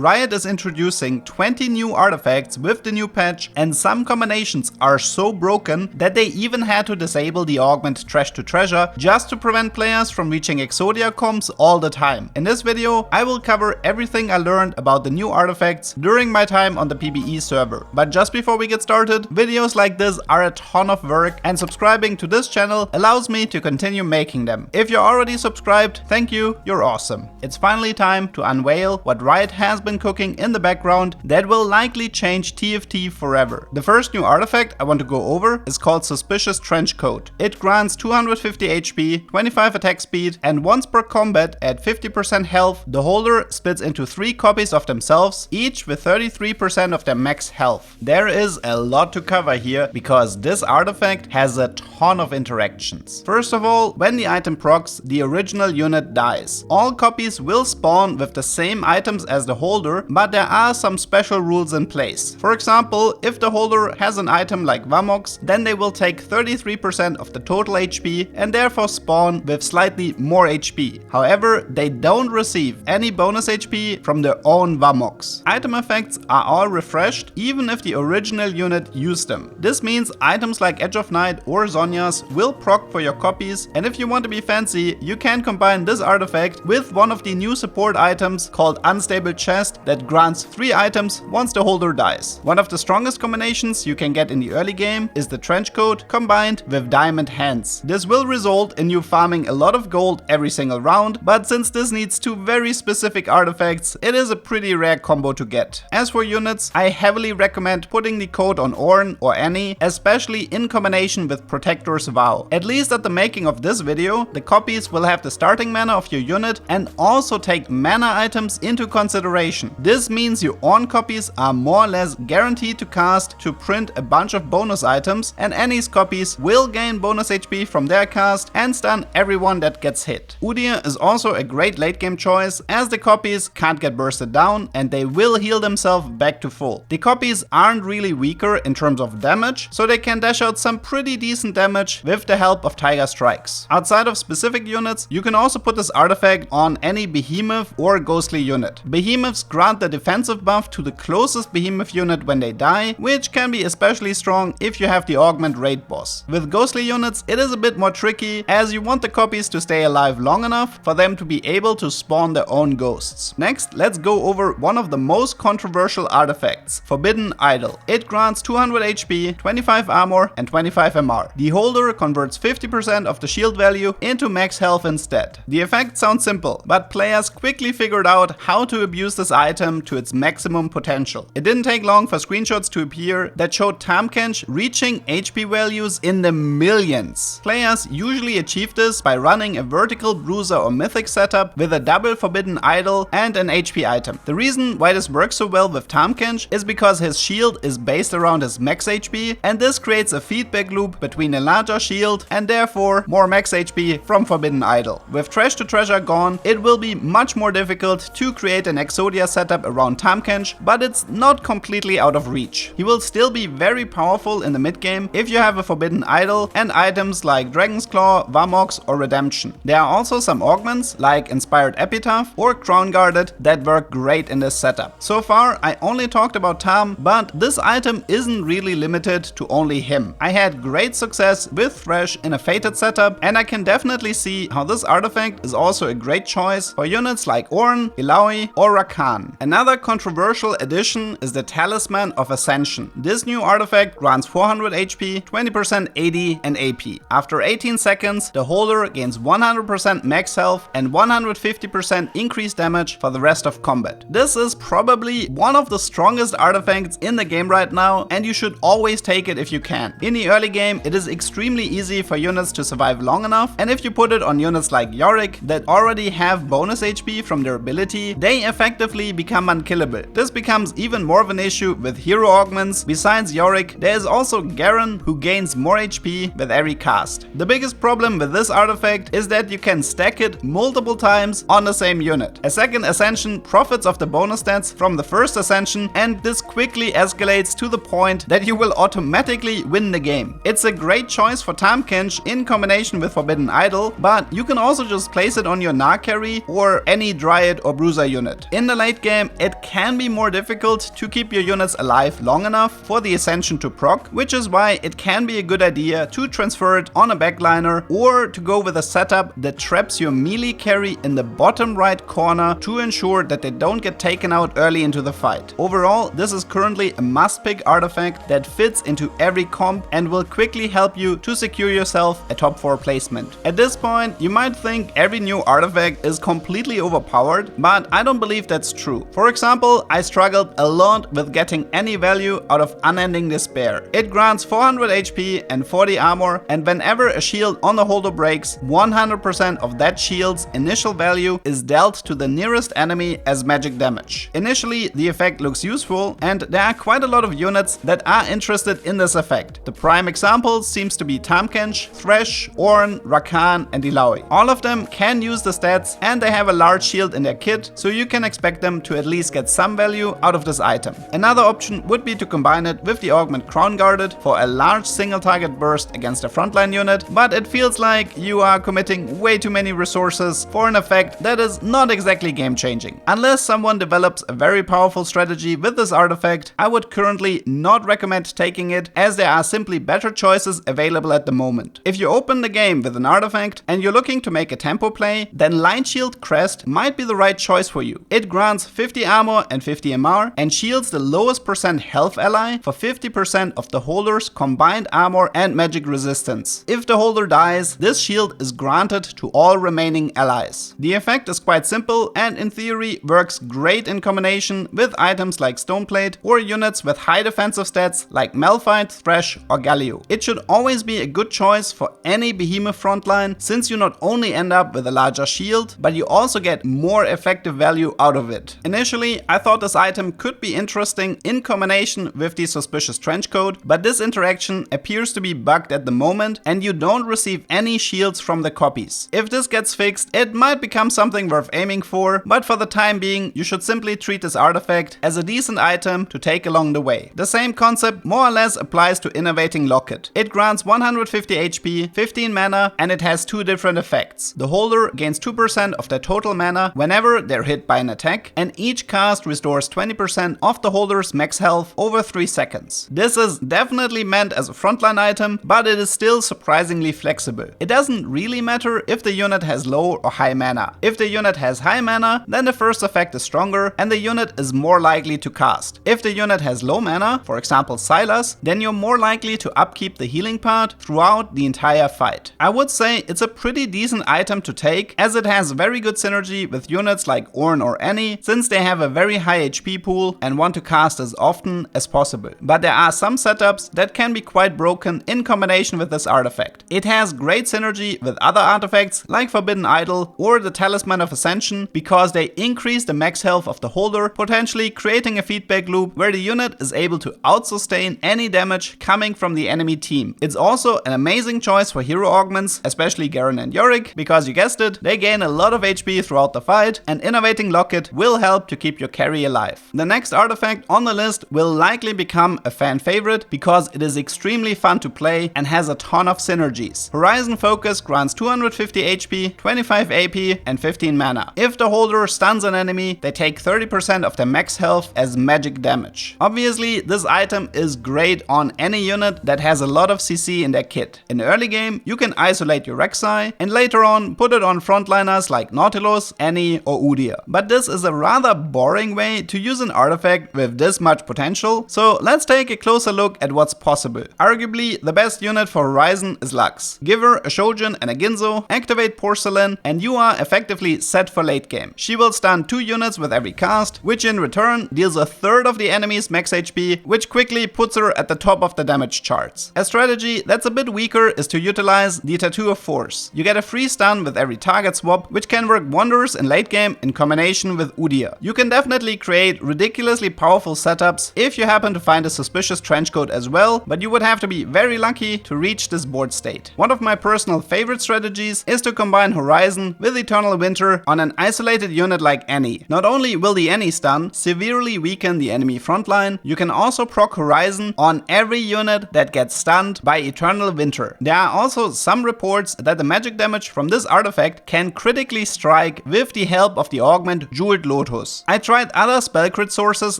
Riot is introducing 20 new artifacts with the new patch, and some combinations are so broken that they even had to disable the augment Trash to Treasure just to prevent players from reaching Exodia comps all the time. In this video, I will cover everything I learned about the new artifacts during my time on the PBE server. But just before we get started, videos like this are a ton of work, and subscribing to this channel allows me to continue making them. If you're already subscribed, thank you, you're awesome. It's finally time to unveil what Riot has been cooking in the background that will likely change TFT forever. The first new artifact I want to go over is called Suspicious Trenchcoat. It grants 250 HP, 25 attack speed, and once per combat at 50% health, the holder splits into 3 copies of themselves, each with 33% of their max health. There is a lot to cover here because this artifact has a ton of interactions. First of all, when the item procs, the original unit dies. All copies will spawn with the same items as the holder, but there are some special rules in place. For example, if the holder has an item like Vamox, then they will take 33% of the total HP and therefore spawn with slightly more HP. However, they don't receive any bonus HP from their own Vamox. Item effects are all refreshed even if the original unit used them. This means items like Edge of Night or Zhonya's will proc for your copies, and if you want to be fancy, you can combine this artifact with one of the new support items called Unstable Chest that grants 3 items once the holder dies. One of the strongest combinations you can get in the early game is the Trenchcoat combined with Diamond Hands. This will result in you farming a lot of gold every single round, but since this needs 2 very specific artifacts, it is a pretty rare combo to get. As for units, I heavily recommend putting the coat on Ornn or Annie, especially in combination with Protector's Vow. At least at the making of this video, the copies will have the starting mana of your unit and also take mana items into consideration. This means your Ornn copies are more or less guaranteed to cast to print a bunch of bonus items, and Annie's copies will gain bonus HP from their cast and stun everyone that gets hit. Udyr is also a great late game choice as the copies can't get bursted down and they will heal themselves back to full. The copies aren't really weaker in terms of damage, so they can dash out some pretty decent damage with the help of Tiger Strikes. Outside of specific units, you can also put this artifact on any behemoth or ghostly unit. Behemoths grant the defensive buff to the closest behemoth unit when they die, which can be especially strong if you have the augment raid boss. With ghostly units, it is a bit more tricky as you want the copies to stay alive long enough for them to be able to spawn their own ghosts. Next, let's go over one of the most controversial artifacts, Forbidden Idol. It grants 200 HP, 25 armor and 25 MR. The holder converts 50% of the shield value into max health instead. The effect sounds simple, but players quickly figured out how to abuse this item to its maximum potential. It didn't take long for screenshots to appear that showed Tahm-Kench reaching HP values in the millions. Players usually achieve this by running a vertical bruiser or mythic setup with a double Forbidden Idol and an HP item. The reason why this works so well with Tahm-Kench is because his shield is based around his max HP, and this creates a feedback loop between a larger shield and therefore more max HP from Forbidden Idol. With Trash to Treasure gone, it will be much more difficult to create an Exodia setup around Tahm-Kench, but it's not completely out of reach. He will still be very powerful in the mid game if you have a Forbidden Idol and items like Dragon's Claw, Vamox or Redemption. There are also some augments like Inspired Epitaph or Crown Guarded that work great in this setup. So far I only talked about Tahm, but this item isn't really limited to only him. I had great success with Thresh in a Fated setup, and I can definitely see how this artifact is also a great choice for units like Ornn, Illaoi or Rakan. Another controversial addition is the Talisman of Ascension. This new artifact grants 400 HP, 20% AD and AP. After 18 seconds, the holder gains 100% max health and 150% increased damage for the rest of combat. This is probably one of the strongest artifacts in the game right now, and you should always take it if you can. In the early game, it is extremely easy for units to survive long enough, and if you put it on units like Yorick that already have bonus HP from their ability, they effectively become unkillable. This becomes even more of an issue with hero augments. Besides Yorick, there is also Garen, who gains more HP with every cast. The biggest problem with this artifact is that you can stack it multiple times on the same unit. A second Ascension profits of the bonus stats from the first Ascension, and this quickly escalates to the point that you will automatically win the game. It's a great choice for Tahm-Kench in combination with Forbidden Idol, but you can also just place it on your Nah carry or any Dryad or Bruiser unit. In the late late game, it can be more difficult to keep your units alive long enough for the Ascension to proc, which is why it can be a good idea to transfer it on a backliner or to go with a setup that traps your melee carry in the bottom right corner to ensure that they don't get taken out early into the fight. Overall, this is currently a must-pick artifact that fits into every comp and will quickly help you to secure yourself a top 4 placement. At this point, you might think every new artifact is completely overpowered, but I don't believe that's true. For example, I struggled a lot with getting any value out of Unending Despair. It grants 400 HP and 40 armor, and whenever a shield on the holder breaks, 100% of that shield's initial value is dealt to the nearest enemy as magic damage. Initially, the effect looks useful, and there are quite a lot of units that are interested in this effect. The prime example seems to be Taamkench, Thresh, Ornn, Rakan and Illaoi. All of them can use the stats and they have a large shield in their kit, so you can expect them to at least get some value out of this item. Another option would be to combine it with the Augment Crown Guarded for a large single target burst against a frontline unit, but it feels like you are committing way too many resources for an effect that is not exactly game changing. Unless someone develops a very powerful strategy with this artifact, I would currently not recommend taking it, as there are simply better choices available at the moment. If you open the game with an artifact and you're looking to make a tempo play, then Lightshield Crest might be the right choice for you. It grants 50 armor and 50 MR and shields the lowest percent health ally for 50% of the holder's combined armor and magic resistance. If the holder dies, this shield is granted to all remaining allies. The effect is quite simple and in theory works great in combination with items like Stoneplate or units with high defensive stats like Malphite, Thresh or Galio. It should always be a good choice for any behemoth frontline, since you not only end up with a larger shield, but you also get more effective value out of it. Initially, I thought this item could be interesting in combination with the Suspicious Trenchcoat, but this interaction appears to be bugged at the moment and you don't receive any shields from the copies. If this gets fixed, it might become something worth aiming for, but for the time being, you should simply treat this artifact as a decent item to take along the way. The same concept more or less applies to Innervating Locket. It grants 150 HP, 15 mana, and it has 2 different effects. The holder gains 2% of their total mana whenever they're hit by an attack, and each cast restores 20% of the holder's max health over 3 seconds. This is definitely meant as a frontline item, but it is still surprisingly flexible. It doesn't really matter if the unit has low or high mana. If the unit has high mana, then the first effect is stronger and the unit is more likely to cast. If the unit has low mana, for example Sylas, then you're more likely to upkeep the healing part throughout the entire fight. I would say it's a pretty decent item to take, as it has very good synergy with units like Ornn or Annie, since they have a very high HP pool and want to cast as often as possible. But there are some setups that can be quite broken in combination with this artifact. It has great synergy with other artifacts like Forbidden Idol or the Talisman of Ascension, because they increase the max health of the holder, potentially creating a feedback loop where the unit is able to out-sustain any damage coming from the enemy team. It's also an amazing choice for hero augments, especially Garen and Yorick, because you guessed it, they gain a lot of HP throughout the fight, and Innervating Locket will help to keep your carry alive. The next artifact on the list will likely become a fan favorite because it is extremely fun to play and has a ton of synergies. Horizon Focus grants 250 HP, 25 AP and 15 mana. If the holder stuns an enemy, they take 30% of their max health as magic damage. Obviously, this item is great on any unit that has a lot of CC in their kit. In the early game, you can isolate your Rek'Sai and later on put it on frontliners like Nautilus, Annie or Udyr. But this is a rather boring way to use an artifact with this much potential, so let's take a closer look at what's possible. Arguably, the best unit for Horizon is Lux. Give her a Shojin and a Ginzo, activate Porcelain, and you are effectively set for late game. She will stun 2 units with every cast, which in return deals a third of the enemy's max HP, which quickly puts her at the top of the damage charts. A strategy that's a bit weaker is to utilize the Tattoo of Force. You get a free stun with every target swap, which can work wonders in late game in combination with Udyr. You can definitely create ridiculously powerful setups if you happen to find a Suspicious Trenchcoat as well, but you would have to be very lucky to reach this board state. One of my personal favorite strategies is to combine Horizon with Eternal Winter on an isolated unit like Annie. Not only will the Annie stun severely weaken the enemy frontline, you can also proc Horizon on every unit that gets stunned by Eternal Winter. There are also some reports that the magic damage from this artifact can critically strike with the help of the augment Jeweled Lotus. Lotus. I tried other spell crit sources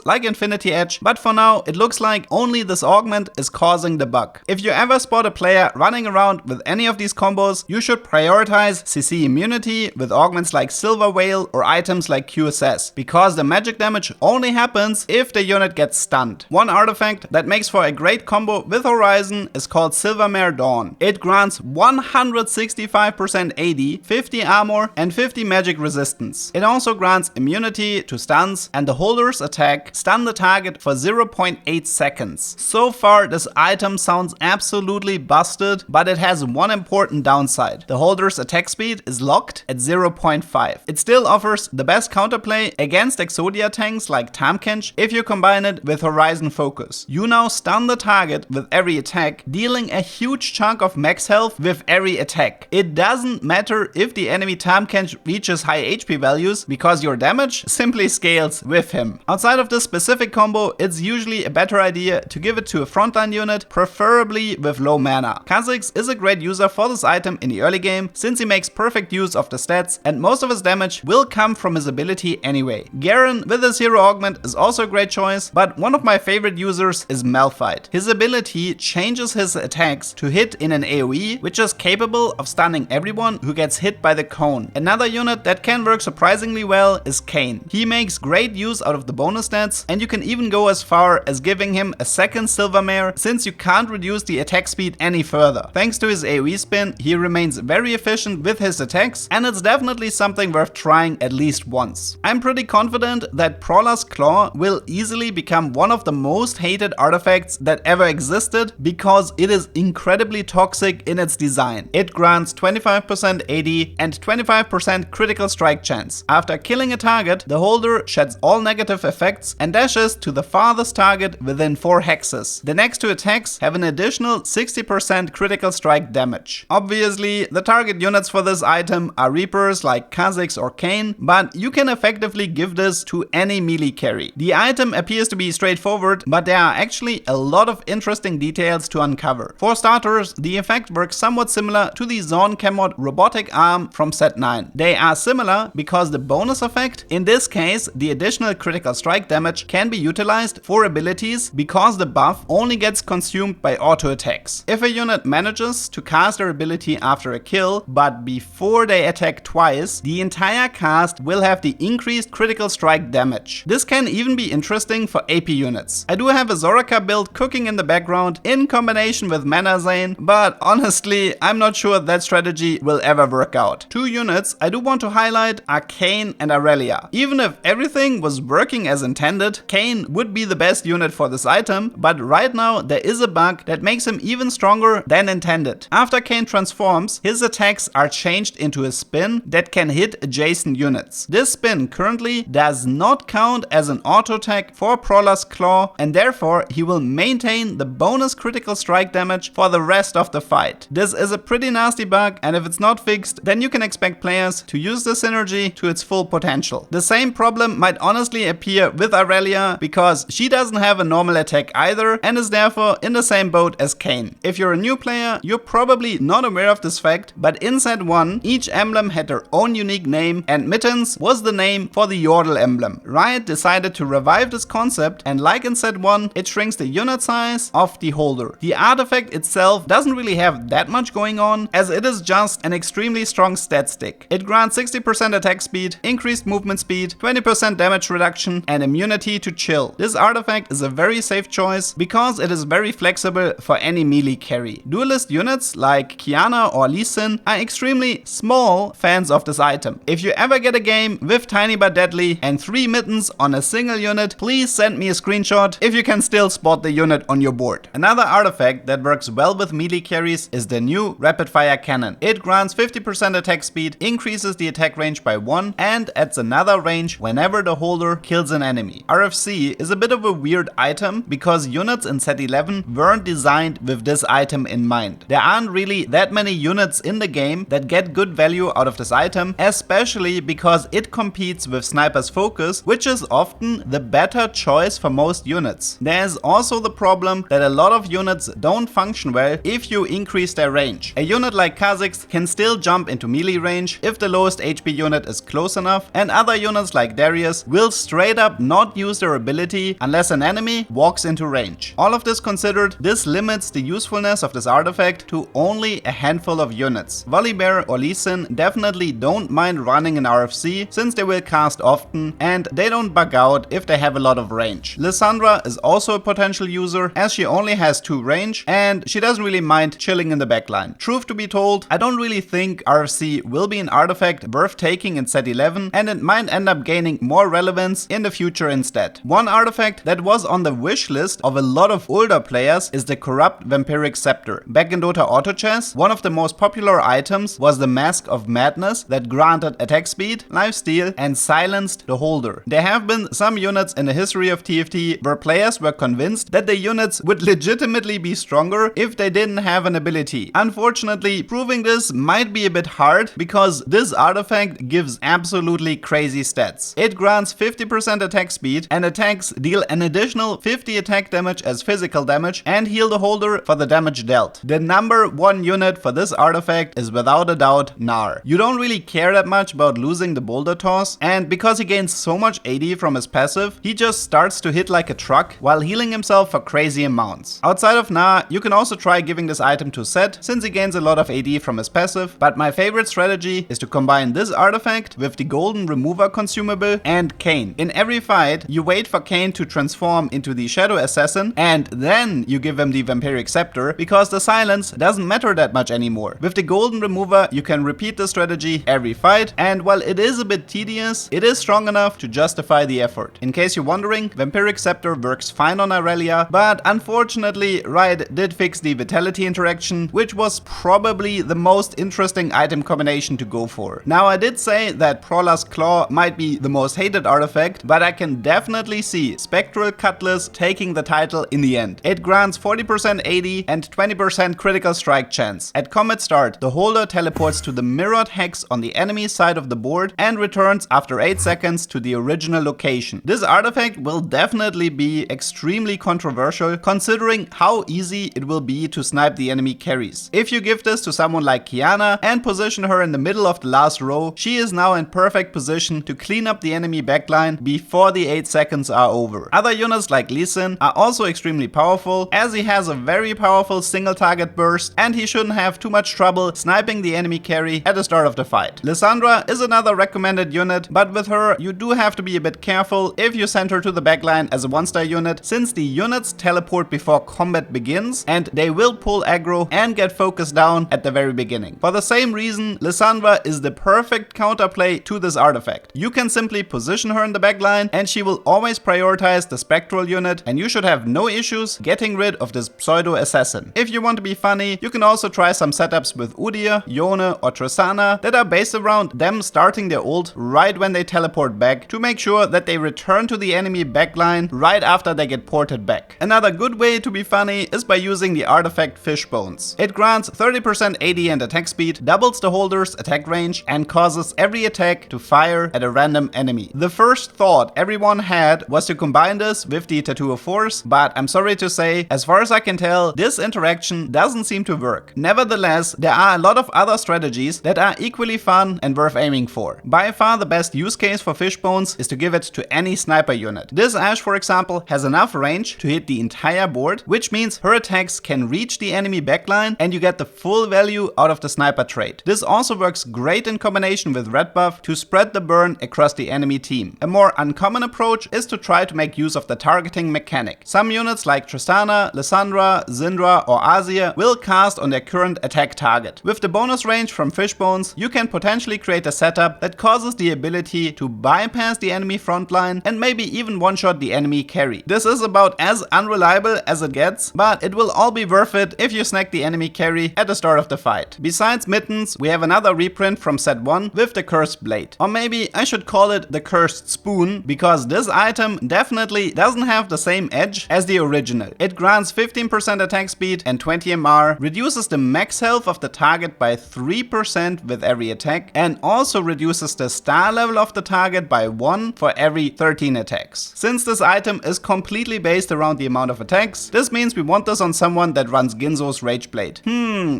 like Infinity Edge, but for now it looks like only this augment is causing the bug. If you ever spot a player running around with any of these combos, you should prioritize CC immunity with augments like Silver Whale or items like QSS, because the magic damage only happens if the unit gets stunned. One artifact that makes for a great combo with Horizon is called Silvermere Dawn. It grants 165% AD, 50 armor and 50 magic resistance. It also grants immunity to stuns, and the holder's attack stun the target for 0.8 seconds. So far this item sounds absolutely busted, but it has one important downside. The holder's attack speed is locked at 0.5. It still offers the best counterplay against Exodia tanks like Tahm-Kench if you combine it with Horizon Focus. You now stun the target with every attack, dealing a huge chunk of max health with every attack. It doesn't matter if the enemy Tahm-Kench reaches high HP values, because your damage simply scales with him. Outside of this specific combo, it's usually a better idea to give it to a frontline unit, preferably with low mana. Kha'Zix is a great user for this item in the early game, since he makes perfect use of the stats and most of his damage will come from his ability anyway. Garen with his hero augment is also a great choice, but one of my favorite users is Malphite. His ability changes his attacks to hit in an AoE, which is capable of stunning everyone who gets hit by the cone. Another unit that can work surprisingly well is Kayn. He makes great use out of the bonus stats, and you can even go as far as giving him a second Silvermere, since you can't reduce the attack speed any further. Thanks to his AoE spin, he remains very efficient with his attacks, and it's definitely something worth trying at least once. I'm pretty confident that Prawler's Claw will easily become one of the most hated artifacts that ever existed, because it is incredibly toxic in its design. It grants 25% AD and 25% critical strike chance. After killing a target, the holder sheds all negative effects and dashes to the farthest target within 4 hexes. The next 2 attacks have an additional 60% critical strike damage. Obviously, the target units for this item are Reapers like Kha'Zix or Kayn, but you can effectively give this to any melee carry. The item appears to be straightforward, but there are actually a lot of interesting details to uncover. For starters, the effect works somewhat similar to the Zorn Chemod robotic arm from set 9. They are similar because the bonus effect, in this case the additional critical strike damage, can be utilized for abilities because the buff only gets consumed by auto attacks. If a unit manages to cast their ability after a kill, but before they attack twice, the entire cast will have the increased critical strike damage. This can even be interesting for AP units. I do have a Zoraka build cooking in the background in combination with Mana Zane, but honestly I'm not sure that strategy will ever work out. 2 units I do want to highlight are Kayn and Aurelia. Even if everything was working as intended, Kayn would be the best unit for this item, but right now there is a bug that makes him even stronger than intended. After Kayn transforms, his attacks are changed into a spin that can hit adjacent units. This spin currently does not count as an auto attack for Prawler's Claw, and therefore he will maintain the bonus critical strike damage for the rest of the fight. This is a pretty nasty bug, and if it's not fixed, then you can expect players to use the synergy to its full potential. The same problem might honestly appear with Aurelia, because she doesn't have a normal attack either and is therefore in the same boat as Kayn. If you're a new player, you're probably not aware of this fact, but in set 1 each emblem had their own unique name, and Mittens was the name for the Yordle emblem. Riot decided to revive this concept, and like in set 1, it shrinks the unit size of the holder. The artifact itself doesn't really have that much going on, as it is just an extremely strong stat stick. It grants 60% attack speed, increased movement speed, 20% damage reduction, and immunity to chill. This artifact is a very safe choice because it is very flexible for any melee carry. Duelist units like Qiyana or Lee Sin are extremely small fans of this item. If you ever get a game with Tiny but Deadly and 3 Mittens on a single unit, please send me a screenshot if you can still spot the unit on your board. Another artifact that works well with melee carries is the new Rapid Firecannon. It grants 50% attack speed, increases the attack range by 1, and adds another range whenever the holder kills an enemy. RFC is a bit of a weird item because units in set 11 weren't designed with this item in mind. There aren't really that many units in the game that get good value out of this item, especially because it competes with Sniper's Focus, which is often the better choice for most units. There's also the problem that a lot of units don't function well if you increase their range. A unit like Kha'Zix can still jump into melee range if the lowest HP unit is close enough, and other units units like Darius will straight up not use their ability unless an enemy walks into range. All of this considered, this limits the usefulness of this artifact to only a handful of units. Volibear or Lee Sin definitely don't mind running an RFC since they will cast often and they don't bug out if they have a lot of range. Lissandra is also a potential user as she only has 2 range and she doesn't really mind chilling in the backline. Truth to be told, I don't really think RFC will be an artifact worth taking in set 11 and it might end up gaining more relevance in the future instead. One artifact that was on the wish list of a lot of older players is the corrupt Vampiric Scepter. Back in Dota Auto Chess, one of the most popular items was the Mask of Madness that granted attack speed, lifesteal and silenced the holder. There have been some units in the history of TFT where players were convinced that the units would legitimately be stronger if they didn't have an ability. Unfortunately, proving this might be a bit hard because this artifact gives absolutely crazy stats. It grants 50% attack speed and attacks deal an additional 50 attack damage as physical damage and heal the holder for the damage dealt. The number 1 unit for this artifact is without a doubt Gnar. You don't really care that much about losing the boulder toss, and because he gains so much AD from his passive, he just starts to hit like a truck while healing himself for crazy amounts. Outside of Gnar, you can also try giving this item to Set since he gains a lot of AD from his passive, but my favorite strategy is to combine this artifact with the golden remover consumable and Kayn. In every fight, you wait for Kayn to transform into the Shadow Assassin and then you give him the Vampiric Scepter because the silence doesn't matter that much anymore. With the golden remover, you can repeat the strategy every fight, and while it is a bit tedious, it is strong enough to justify the effort. In case you're wondering, Vampiric Scepter works fine on Irelia, but unfortunately Riot did fix the Vitality interaction, which was probably the most interesting item combination to go for. Now I did say that Prawler's Claw might be the most hated artifact, but I can definitely see Spectral Cutlass taking the title in the end. It grants 40% AD and 20% critical strike chance. At combat start, the holder teleports to the mirrored hex on the enemy side of the board and returns after 8 seconds to the original location. This artifact will definitely be extremely controversial considering how easy it will be to snipe the enemy carries. If you give this to someone like Qiyana and position her in the middle of the last row, she is now in perfect position to clean up the enemy backline before the 8 seconds are over. Other units like Lee Sin are also extremely powerful as he has a very powerful single target burst and he shouldn't have too much trouble sniping the enemy carry at the start of the fight. Lissandra is another recommended unit, but with her you do have to be a bit careful if you send her to the backline as a 1-star unit since the units teleport before combat begins and they will pull aggro and get focused down at the very beginning. For the same reason, Lissandra is the perfect counterplay to this artifact. You can simply position her in the backline and she will always prioritize the Spectral unit and you should have no issues getting rid of this pseudo assassin. If you want to be funny, you can also try some setups with Udyr, Yone or Tristana that are based around them starting their ult right when they teleport back to make sure that they return to the enemy backline right after they get ported back. Another good way to be funny is by using the artifact Fishbones. It grants 30% AD and attack speed, doubles the holder's attack range and causes every attack to fire at a random enemy. The first thought everyone had was to combine this with the Tattoo of Force, but I'm sorry to say, as far as I can tell, this interaction doesn't seem to work. Nevertheless, there are a lot of other strategies that are equally fun and worth aiming for. By far the best use case for Fishbones is to give it to any sniper unit. This Ashe, for example, has enough range to hit the entire board, which means her attacks can reach the enemy backline and you get the full value out of the sniper trait. This also works great in combination with red buff to spread the burn across the enemy team. A more uncommon approach is to try to make use of the targeting mechanic. Some units like Tristana, Lissandra, Syndra or Azir will cast on their current attack target. With the bonus range from Fishbones, you can potentially create a setup that causes the ability to bypass the enemy frontline and maybe even one-shot the enemy carry. This is about as unreliable as it gets, but it will all be worth it if you snag the enemy carry at the start of the fight. Besides Mittens, we have another reprint from set 1 with the Cursed Blade. Or maybe I should call it the Cursed Spoon, because this item definitely doesn't have the same edge as the original. It grants 15% attack speed and 20 MR, reduces the max health of the target by 3% with every attack, and also reduces the star level of the target by 1 for every 13 attacks. Since this item is completely based around the amount of attacks, this means we want this on someone that runs Ginzo's Rage Blade.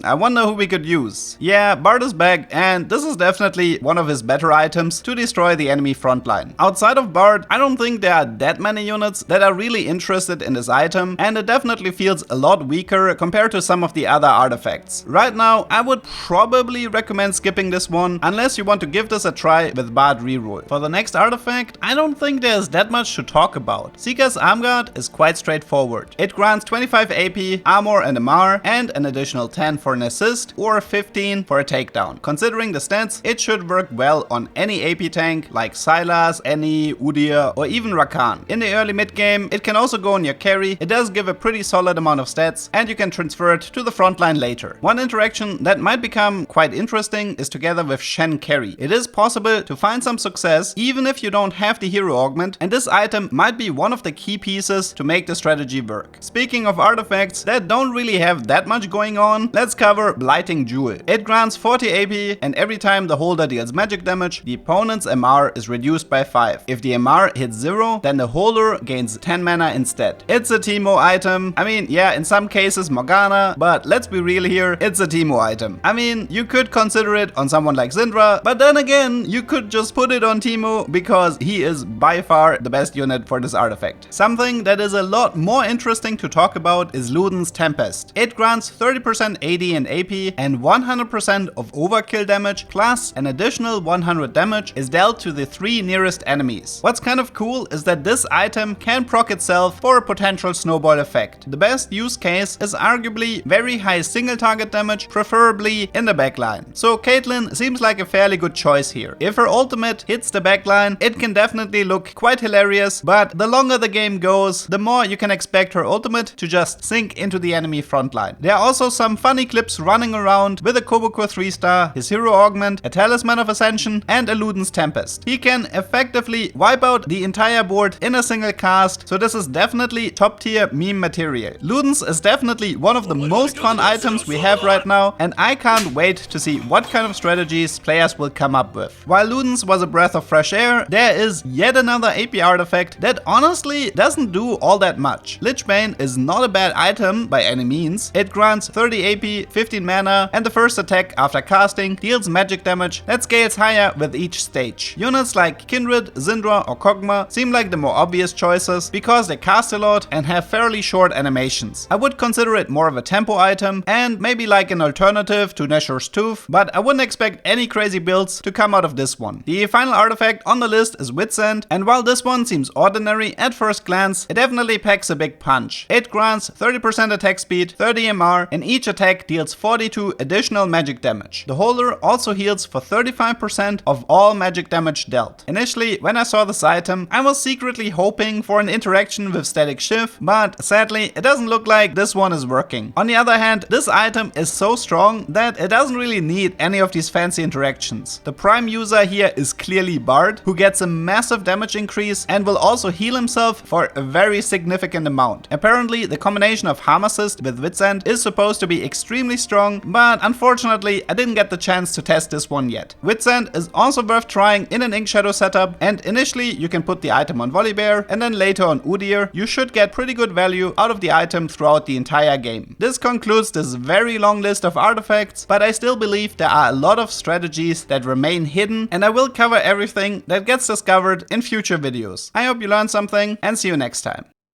I wonder who we could use. Yeah, Bard is back, and this is definitely one of his better items to destroy the enemy frontline. Outside of Bard, I don't think there are that many units that are really interested in this item, and it definitely feels a lot weaker compared to some of the other artifacts. Right now, I would probably recommend skipping this one, unless you want to give this a try with Bard reroll. For the next artifact, I don't think there's that much to talk about. Seeker's Armguard is quite straightforward. It grants 25 AP, armor and MR, and an additional 10 for an assist, or 15 for a takedown. Considering the stats, it should work well on any AP tank like Sylas, Annie, Udyr, or even Rakan. In the early mid game, it can also go on your carry. It does give a pretty solid amount of stats, and you can transfer it to the front line later. One interaction that might become quite interesting is together with Shen carry. It is possible to find some success even if you don't have the hero augment, and this item might be one of the key pieces to make the strategy work. Speaking of artifacts that don't really have that much going on, let's cover Blighting Jewel. It grants 40 AP, and every time the holder deals magic damage, the opponent's MR is reduced by 5. If the MR hits 0, then the holder gains 10 mana instead. It's a Teemo item. I mean, yeah, in some cases Morgana, but let's be real here, it's a Teemo item. I mean, you could consider it on someone like Syndra, but then again, you could just put it on Teemo because he is by far the best unit for this artifact. Something that is a lot more interesting to talk about is Luden's Tempest. It grants 30% AD and AP and 100% of overkill damage, plus an additional 100 damage is dealt to the 3 nearest enemies. What's kind of cool is that this item can proc itself for a potential snowball effect. The best use case is arguably very high single target damage, preferably in the backline. So Caitlyn seems like a fairly good choice here. If her ultimate hits the backline, it can definitely look quite hilarious, but the longer the game goes, the more you can expect her ultimate to just sink into the enemy frontline. There are also some funny clips running around with a Koboko 3-star, his hero augment, a Talisman of Ascension, and a Luden's Tempest. He can effectively wipe out the entire board in a single cast, so this is definitely top tier meme material. Luden's is definitely one of the most fun items we have right now, and I can't wait to see what kind of strategies players will come up with. While Luden's was a breath of fresh air, there is yet another AP artifact that honestly doesn't do all that much. Lich Bane is not a bad item by any means. It grants 30 AP, 15 mana, and the first attack after casting deals magic damage that scales higher with each stage. Units like Kindred, Syndra, or Kog'Maw seem like the more obvious choices because they cast a lot and have fairly short animations. I would consider it more of a tempo item and maybe like an alternative to Nashor's Tooth, but I wouldn't expect any crazy builds to come out of this one. The final artifact on the list is Wit's End, and while this one seems ordinary at first glance, it definitely packs a big punch. It grants 30% attack speed, 30 MR, and each attack deals 42 additional magic damage. The holder also heals for 35% of all magic damage dealt. Initially, when I saw this item, I was secretly hoping for an interaction with Static Shiv, but sadly, it doesn't look like this one is working. On the other hand, this item is so strong that it doesn't really need any of these fancy interactions. The prime user here is clearly Bard, who gets a massive damage increase and will also heal himself for a very significant amount. Apparently, the combination of Harm Assist with Wit's End is supposed to be extremely strong, but unfortunately, I didn't get the chance to test this one yet. Wit's End is also worth trying in an Ink Shadow setup, and initially you can put the item on Volibear, and then later on Udyr. You should get pretty good value out of the item throughout the entire game. This concludes this very long list of artifacts, but I still believe there are a lot of strategies that remain hidden, and I will cover everything that gets discovered in future videos. I hope you learned something, and see you next time.